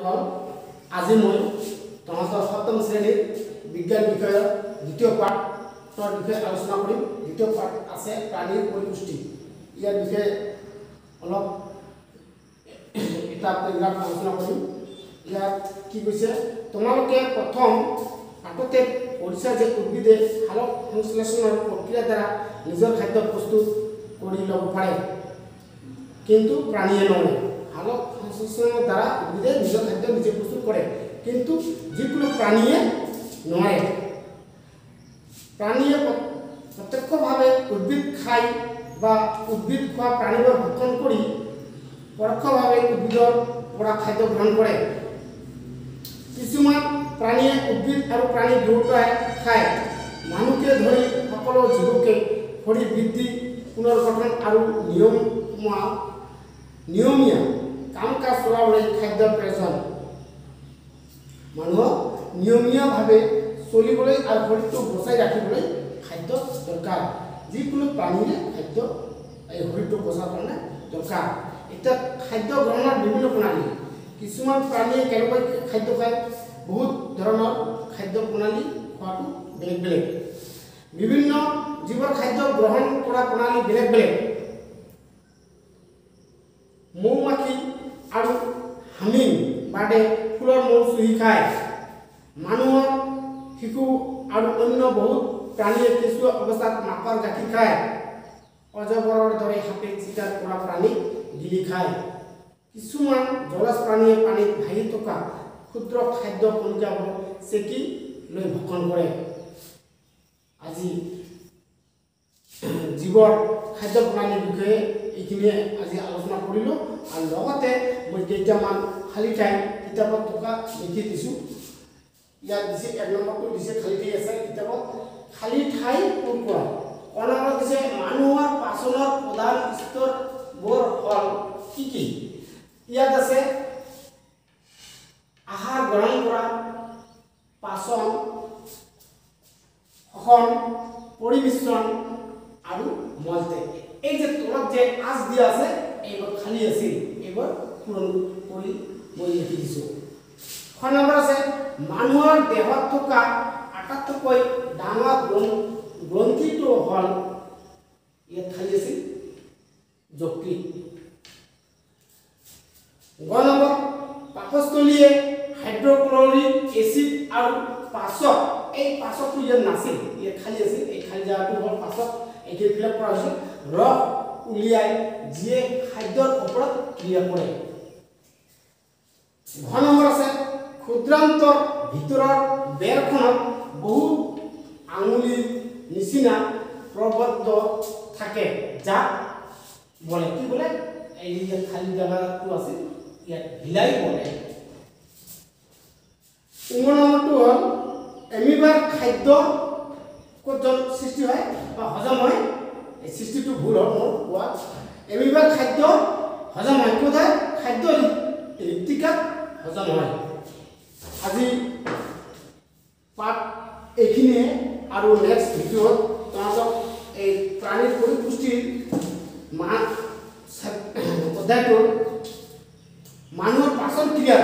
হল আজি মই তোমাদেৰ সপ্তম শ্ৰেণীৰ বিজ্ঞান বিষয়েৰ দ্বিতীয় পাঠৰ বিষয়ে আলোচনা কৰিম। দ্বিতীয় পাঠ আছে প্ৰাণীৰ পৰিপুষ্টি। ইয়াৰ বিষয়ে অলপ এটা পেৰাগ্ৰাফ আলোচনা কৰিম। ইয়াত কি কৈছে, তোমালোকে প্ৰথম পাঠতে পঢ়িছা যে উদ্ভিদে সালোক সংশ্লেষণৰ প্ৰক্ৰিয়াৰ দ্বাৰা নিজৰ খাদ্য প্ৰস্তুত কৰি ল'ব পাৰে, কিন্তু প্ৰাণীয়ে নোৱাৰে। সালোক সংশ্লেষণৰ দ্বাৰা উদ্ভিদে নিজৰ খাদ্য নিজে প্ৰস্তুত কৰে, কিন্তু যিকোনো প্ৰাণীয়ে নোৱাৰে। প্ৰাণীয়ে প্ৰত্যক্ষভাৱে উদ্ভিদ খায় বা উদ্ভিদ খোৱা প্ৰাণীবোৰ ভক্ষণ কৰি পৰোক্ষভাৱে উদ্ভিদৰ পৰা খাদ্য গ্ৰহণ কৰে। কিছুমান প্ৰাণীয়ে উদ্ভিদ আৰু প্ৰাণী দুয়োটাই খায়। মানুহকে ধৰি সকলো জীৱকে শৰীৰ বৃদ্ধি, পুনৰ্গঠন আৰু নিয়মীয়া কাম কাজ চলাবলৈ খাদ্যৰ প্ৰয়োজন। মানুহক নিয়মীয়াভাৱে চলিবলৈ আৰু শৰীৰটো বচাই ৰাখিবলৈ খাদ্য দৰকাৰ। যিকোনো প্ৰাণীৰে খাদ্য এই শৰীৰটো বচাৰ কাৰণে দৰকাৰ। এতিয়া খাদ্য গ্ৰহণৰ বিভিন্ন প্ৰণালী। কিছুমান প্ৰাণীয়ে কেনেকৈ খাদ্য খায়, বহুত ধৰণৰ খাদ্য প্ৰণালী খোৱাটো বেলেগ বেলেগ। বিভিন্ন জীৱৰ খাদ্য গ্ৰহণ কৰা প্ৰণালী বেলেগ বেলেগ। মৌমাখি আৰু হামিং বাৰ্ডে ফুলৰ মৌ চুহি খায়। মানুহৰ শিশু আৰু অন্য বহুত প্ৰাণীয়ে কেঁচুৱা অৱস্থাত মাকৰ গাখীৰ খায়। অজগৰৰ দৰে সাপে চিকাৰ কৰা প্ৰাণী গিলি খায়। কিছুমান জলজ প্ৰাণীয়ে পানীত ভাহি থকা ক্ষুদ্ৰ খাদ্য কণিকাবোৰ চেকি লৈ ভক্ষণ কৰে। আজি জীৱৰ খাদ্য প্ৰণালীৰ বিষয়ে এইখিনিয়ে আজি আলোচনা কৰিলোঁ। আৰু লগতে মই কেইটামান খালী ঠাই কিতাপত থকা লিখি দিছোঁ। ইয়াত দিছে ১ নম্বৰটো দিছে খালী ঠাই আছে কিতাপত। খালী ঠাই পূৰণ কৰা। কণালত দিছে মানুহৰ পাচনৰ প্ৰধান স্তৰবোৰ হ'ল কি কি? ইয়াত আছে আহাৰ গ্ৰহণ কৰা, পাচন, শ্বসন, পৰিমিশ্ৰণ আৰু মলত্যাগ। এই যে তলত যে আঁচ দিয়া আছে এইবোৰ খালী আছিল, এইবোৰ পূৰণ কৰি মই লিখি দিছোঁ। ৬ নম্বৰ আছে মানুহৰ দেহত থকা আটাইতকৈ ডাঙৰ গ্ৰন্থিটো হ'ল, ইয়াত খালী আছিল যকৃত। ৯ নম্বৰ পাকস্থলীয়ে হাইড্ৰক্লৰিক এচিড আৰু পাচক, এই পাচকটো ইয়াত নাছিল, ইয়াত খালী আছিল। এই খালী জেগাটো হ'ল পাচক। এইখিনি ফিল আপ কৰা হৈছে। ৰস উলিয়াই যিয়ে খাদ্যৰ ওপৰত ক্ৰিয়া কৰে। ১০ নম্বৰ আছে ক্ষুদ্ৰান্তৰ ভিতৰৰ বেৰখনত বহুত আঙুলিৰ নিচিনা প্ৰবদ্ধ থাকে, যাক বলে কি বলে? এই যে খালী জায়গাটো আছে ইয়াত ভিলাই বলে। ১৫ নম্বৰটো হ'ল এমিবাৰ খাদ্য ক'ত সৃষ্টি হয় বা হজম হয়। এই সৃষ্টিটো ভুল হ'ল মোৰ কোৱা। এমিবাৰ খাদ্য হজম হয় ক'ত হয়? খাদ্য ঋত্বিকাত হজম হয়। আজি পাঠ এইখিনিয়ে, আৰু নেক্সট ভিডিঅ'ত তোমালোকক এই প্ৰাণীৰ পৰিপুষ্টিৰ অধ্যায়টোৰ মানুহৰ পাচন ক্ৰিয়াৰ